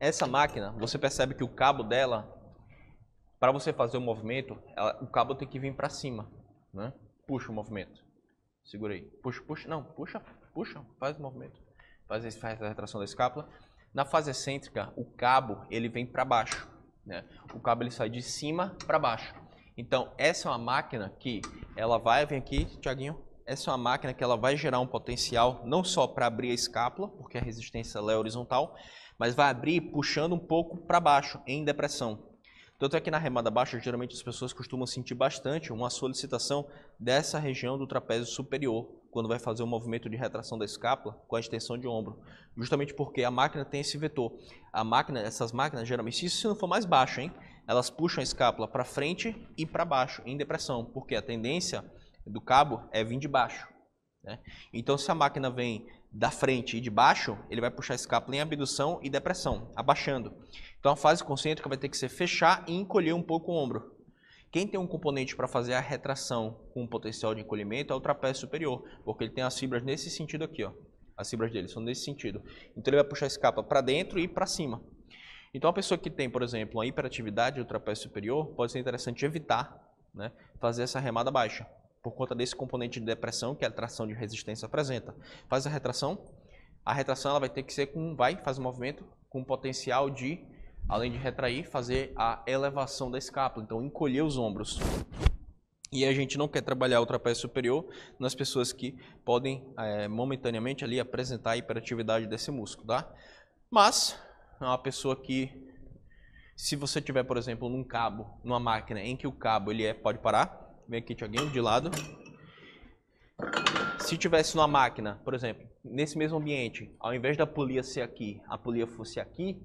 Essa máquina, você percebe que o cabo dela, para você fazer o movimento, o cabo tem que vir para cima, né? Puxa o movimento. Segura aí. Puxa, puxa. Não, puxa, puxa. Faz o movimento. Faz a retração da escápula. Na fase excêntrica, o cabo ele vem para baixo, né? O cabo ele sai de cima para baixo. Então, essa é uma máquina que ela vai, vem aqui, Thiaguinho. Essa é uma máquina que ela vai gerar um potencial não só para abrir a escápula, porque a resistência ela é horizontal, mas vai abrir puxando um pouco para baixo, em depressão. Tanto é que na remada baixa, geralmente as pessoas costumam sentir bastante uma solicitação dessa região do trapézio superior, quando vai fazer o movimento de retração da escápula com a extensão de ombro. Justamente porque a máquina tem esse vetor. A máquina, essas máquinas, geralmente, se isso não for mais baixo, hein, elas puxam a escápula para frente e para baixo, em depressão, porque a tendência do cabo é vir de baixo, né? Então, se a máquina vem da frente e de baixo, ele vai puxar a escápula em abdução e depressão, abaixando. Então, a fase concêntrica vai ter que ser fechar e encolher um pouco o ombro. Quem tem um componente para fazer a retração com potencial de encolhimento é o trapézio superior, porque ele tem as fibras nesse sentido aqui, ó. As fibras dele são nesse sentido. Então, ele vai puxar a escápula para dentro e para cima. Então, a pessoa que tem, por exemplo, uma hiperatividade do trapézio superior, pode ser interessante evitar, né, fazer essa remada baixa, por conta desse componente de depressão que a tração de resistência apresenta. Faz a retração ela vai ter que ser faz o movimento com potencial de, além de retrair, fazer a elevação da escápula, então encolher os ombros. E a gente não quer trabalhar o trapézio superior nas pessoas que podem momentaneamente ali apresentar a hiperatividade desse músculo, tá? Mas é uma pessoa que, se você tiver, por exemplo, num cabo, numa máquina em que o cabo ele pode parar, vem aqui, Thiaguinho, de lado. Se tivesse numa máquina, por exemplo, nesse mesmo ambiente, ao invés da polia ser aqui, a polia fosse aqui.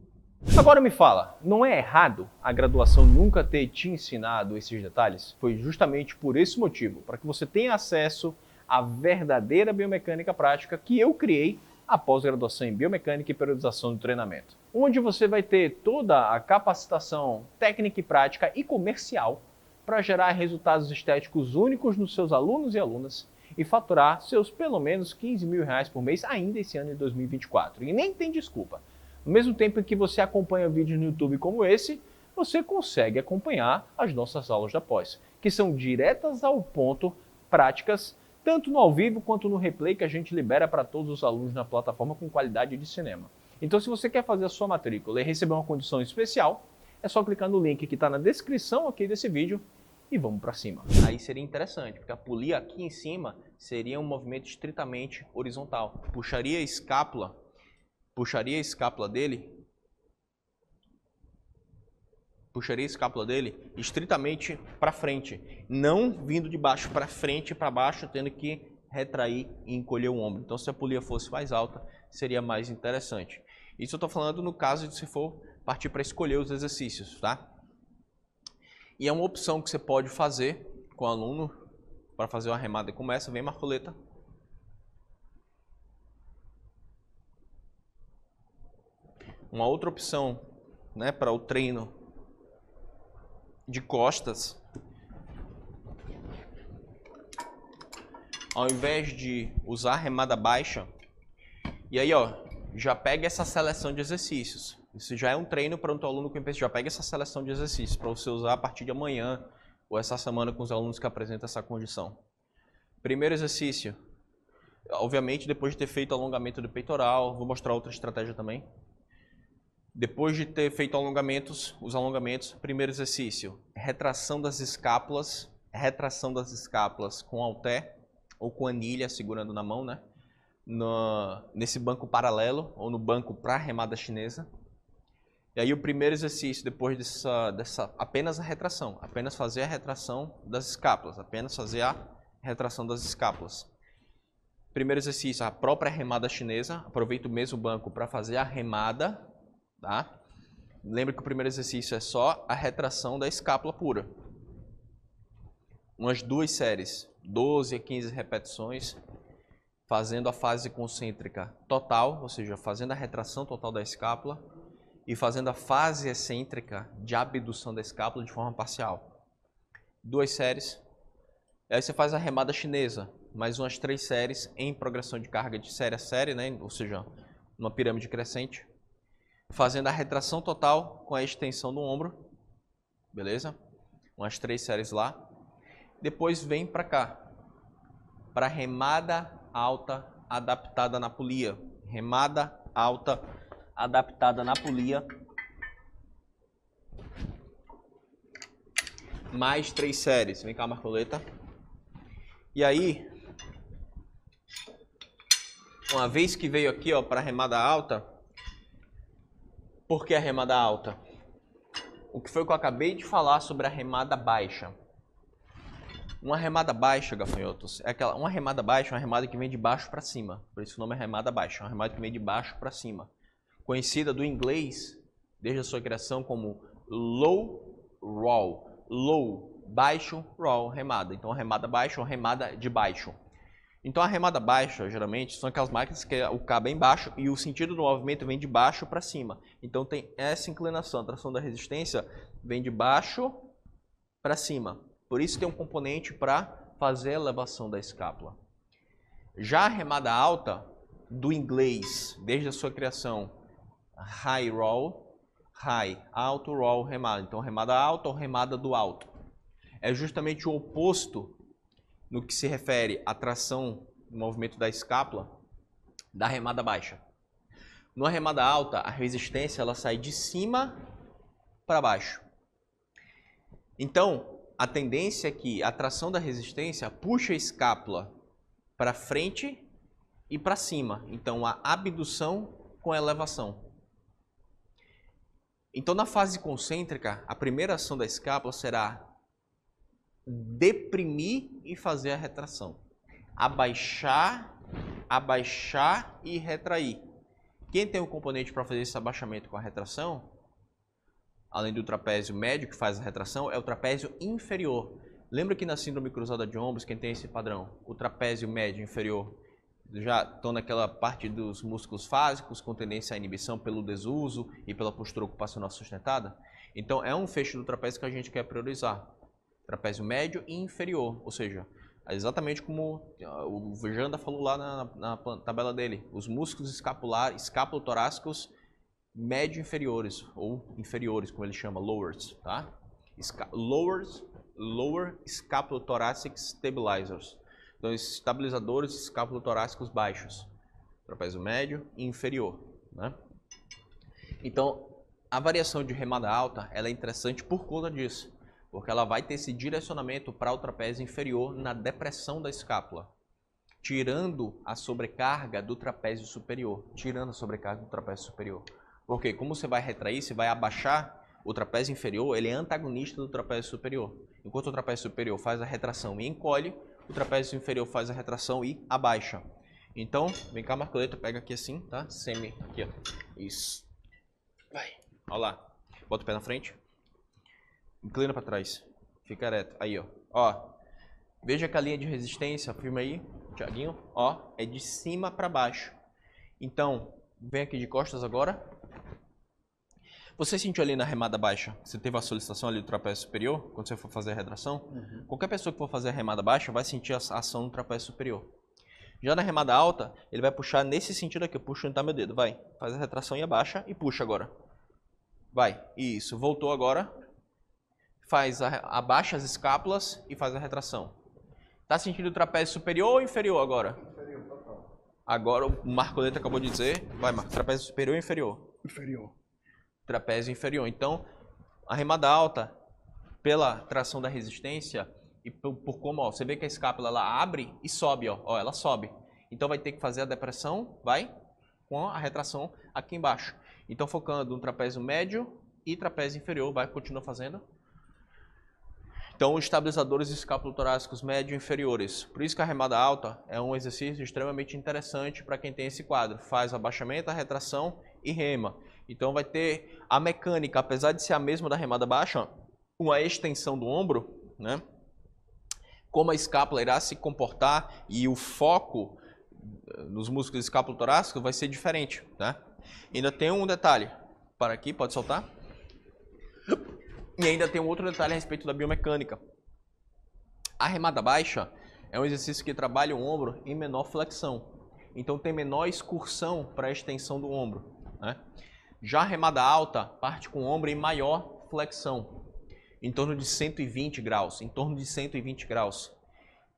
Agora me fala, não é errado a graduação nunca ter te ensinado esses detalhes? Foi justamente por esse motivo, para que você tenha acesso à verdadeira biomecânica prática que eu criei após graduação em biomecânica e periodização do treinamento, onde você vai ter toda a capacitação técnica e prática e comercial para gerar resultados estéticos únicos nos seus alunos e alunas e faturar seus pelo menos R$15 mil por mês ainda esse ano de 2024. E nem tem desculpa. No mesmo tempo em que você acompanha vídeos no YouTube como esse, você consegue acompanhar as nossas aulas da pós, que são diretas ao ponto, práticas, tanto no ao vivo quanto no replay que a gente libera para todos os alunos na plataforma com qualidade de cinema. Então, se você quer fazer a sua matrícula e receber uma condição especial, é só clicar no link que está na descrição aqui desse vídeo e vamos para cima. Aí seria interessante, porque a polia aqui em cima seria um movimento estritamente horizontal. Puxaria a escápula dele estritamente para frente, não vindo de baixo para frente e para baixo, tendo que retrair e encolher o ombro. Então, se a polia fosse mais alta, seria mais interessante. Isso eu estou falando no caso de se for partir para escolher os exercícios, tá? E é uma opção que você pode fazer com o aluno para fazer uma remada como essa. Vem, Marcoleta. Uma outra opção, né, para o treino de costas, ao invés de usar remada baixa, e aí ó, já pega essa seleção de exercícios. Isso já é um treino para o teu aluno com IPC. Já pega essa seleção de exercícios para você usar a partir de amanhã ou essa semana com os alunos que apresentam essa condição. Primeiro exercício, obviamente depois de ter feito alongamento do peitoral, vou mostrar outra estratégia também. Depois de ter feito os alongamentos, primeiro exercício, retração das escápulas com halter ou com anilha segurando na mão, né? Nesse banco paralelo ou no banco para remada chinesa. E aí o primeiro exercício, depois dessa apenas a retração, apenas fazer a retração das escápulas, Primeiro exercício, a própria remada chinesa, aproveita o mesmo banco para fazer a remada, tá? Lembra que o primeiro exercício é só a retração da escápula pura. Umas 2 séries, 12 a 15 repetições, fazendo a fase concêntrica total, ou seja, fazendo a retração total da escápula, e fazendo a fase excêntrica de abdução da escápula de forma parcial. 2 séries. Aí você faz a remada chinesa, mais umas 3 séries em progressão de carga de série a série, né? Ou seja, numa pirâmide crescente. fazendo a retração total com a extensão do ombro, beleza? Umas 3 séries lá. Depois vem para cá, para remada alta adaptada na polia. Remada alta adaptada na polia. Mais 3 séries. Vem cá, Marcoleta. E aí, uma vez que veio aqui, ó, para remada alta, por que a remada alta? O que foi que eu acabei de falar sobre a remada baixa. Uma remada baixa, gafanhotos, é aquela, uma remada baixa é uma remada que vem de baixo para cima. Por isso o nome é remada baixa, é uma remada que vem de baixo para cima. Conhecida do inglês, desde a sua criação, como low roll. Low, baixo, roll, remada. Então a remada baixa ou remada de baixo. Então a remada baixa, geralmente, são aquelas máquinas que o cabo é embaixo e o sentido do movimento vem de baixo para cima. Então tem essa inclinação, a tração da resistência vem de baixo para cima. Por isso tem um componente para fazer a elevação da escápula. Já a remada alta, do inglês, desde a sua criação, high roll, high, alto, roll, remada. Então remada alta ou remada do alto. É justamente o oposto no que se refere à tração do movimento da escápula da remada baixa. Na remada alta, a resistência ela sai de cima para baixo. Então, a tendência é que a tração da resistência puxa a escápula para frente e para cima. Então, a abdução com a elevação. Então, na fase concêntrica, a primeira ação da escápula será deprimir e fazer a retração. Abaixar, abaixar e retrair. Quem tem o componente para fazer esse abaixamento com a retração, além do trapézio médio que faz a retração, é o trapézio inferior. Lembra que na síndrome cruzada de ombros, quem tem esse padrão? O trapézio médio e inferior já estão naquela parte dos músculos fásicos com tendência à inibição pelo desuso e pela postura ocupacional sustentada. Então é um fecho do trapézio que a gente quer priorizar. Trapézio médio e inferior, ou seja, exatamente como o Janda falou lá na tabela dele, os músculos escapulotorácicos médio inferiores, ou inferiores, como ele chama, lowers, tá? Lower scapulothoracic stabilizers. Então, estabilizadores escapulotorácicos baixos, trapézio médio e inferior, né? Então, a variação de remada alta, ela é interessante por conta disso. Porque ela vai ter esse direcionamento para o trapézio inferior na depressão da escápula, tirando a sobrecarga do trapézio superior. Porque como você vai retrair, você vai abaixar, o trapézio inferior, ele é antagonista do trapézio superior. Enquanto o trapézio superior faz a retração e encolhe, o trapézio inferior faz a retração e abaixa. Então, vem cá, Marcoleta, pega aqui assim, tá? Aqui, ó. Isso. Vai. Olha lá. Bota o pé na frente. Inclina para trás. Fica ereto. Aí, ó. Ó. Veja que a linha de resistência, firma aí, Thiaguinho, ó, é de cima para baixo. Então, vem aqui de costas agora. Você sentiu ali na remada baixa, você teve a solicitação ali do trapézio superior, quando você for fazer a retração? Uhum. Qualquer pessoa que for fazer a remada baixa vai sentir a ação no trapézio superior. Já na remada alta, ele vai puxar nesse sentido aqui. Puxa onde tá meu dedo, vai. Faz a retração e abaixa e puxa agora. Vai. Isso. Voltou agora. Abaixa as escápulas e faz a retração. Tá sentindo o trapézio superior ou inferior agora? Inferior, total. Agora o Marcoleta acabou de dizer. Vai, Marco. Trapézio superior ou inferior? Inferior. Trapézio inferior. Então, a remada alta, pela tração da resistência e por como, ó, você vê que a escápula ela abre e sobe, ó, ela sobe. Então vai ter que fazer a depressão, vai, com a retração aqui embaixo. Então focando no trapézio médio e trapézio inferior, vai, continua fazendo. Então, os estabilizadores escapulotorácicos médio e inferiores. Por isso que a remada alta é um exercício extremamente interessante para quem tem esse quadro. Faz o abaixamento, a retração e rema. Então, vai ter a mecânica, apesar de ser a mesma da remada baixa, uma extensão do ombro, né? Como a escápula irá se comportar e o foco nos músculos escapulotorácicos vai ser diferente, tá? Ainda tem um detalhe. Para aqui, pode soltar. E ainda tem um outro detalhe a respeito da biomecânica. A remada baixa é um exercício que trabalha o ombro em menor flexão. Então tem menor excursão para a extensão do ombro, né? Já a remada alta parte com o ombro em maior flexão, em torno de 120 graus,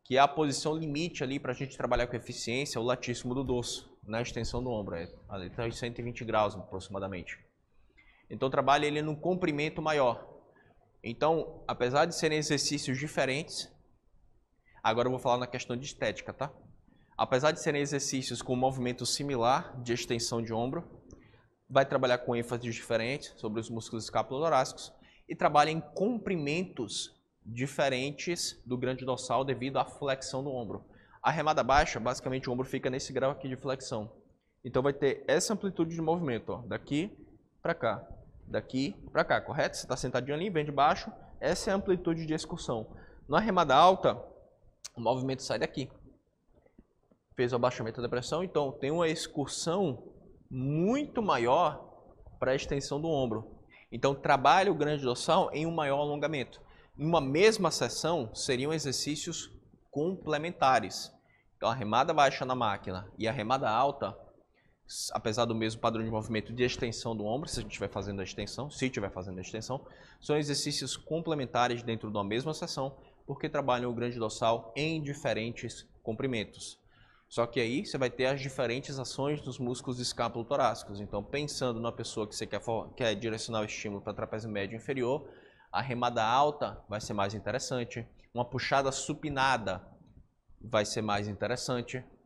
que é a posição limite ali para a gente trabalhar com eficiência, o latíssimo do dorso, na extensão do ombro, ali está em 120 graus aproximadamente. Então trabalha ele num comprimento maior. Então, apesar de serem exercícios diferentes, agora eu vou falar na questão de estética, tá? Apesar de serem exercícios com movimento similar de extensão de ombro, vai trabalhar com ênfases diferentes sobre os músculos escapulotorácicos e trabalha em comprimentos diferentes do grande dorsal devido à flexão do ombro. A remada baixa, basicamente o ombro fica nesse grau aqui de flexão. Então vai ter essa amplitude de movimento, ó, daqui para cá, daqui para cá, correto? Você está sentadinho ali, vem de baixo, essa é a amplitude de excursão. Na remada alta, o movimento sai daqui. Fez o abaixamento da pressão, então tem uma excursão muito maior para a extensão do ombro. Então trabalha o grande dorsal em um maior alongamento. Em uma mesma sessão, seriam exercícios complementares. Então a remada baixa na máquina e a remada alta, apesar do mesmo padrão de movimento de extensão do ombro, se a gente estiver fazendo a extensão, são exercícios complementares dentro de uma mesma sessão, porque trabalham o grande dorsal em diferentes comprimentos. Só que aí você vai ter as diferentes ações dos músculos escapulotorácicos. Então, pensando na pessoa que você quer direcionar o estímulo para trapézio médio e inferior, a remada alta vai ser mais interessante. Uma puxada supinada vai ser mais interessante,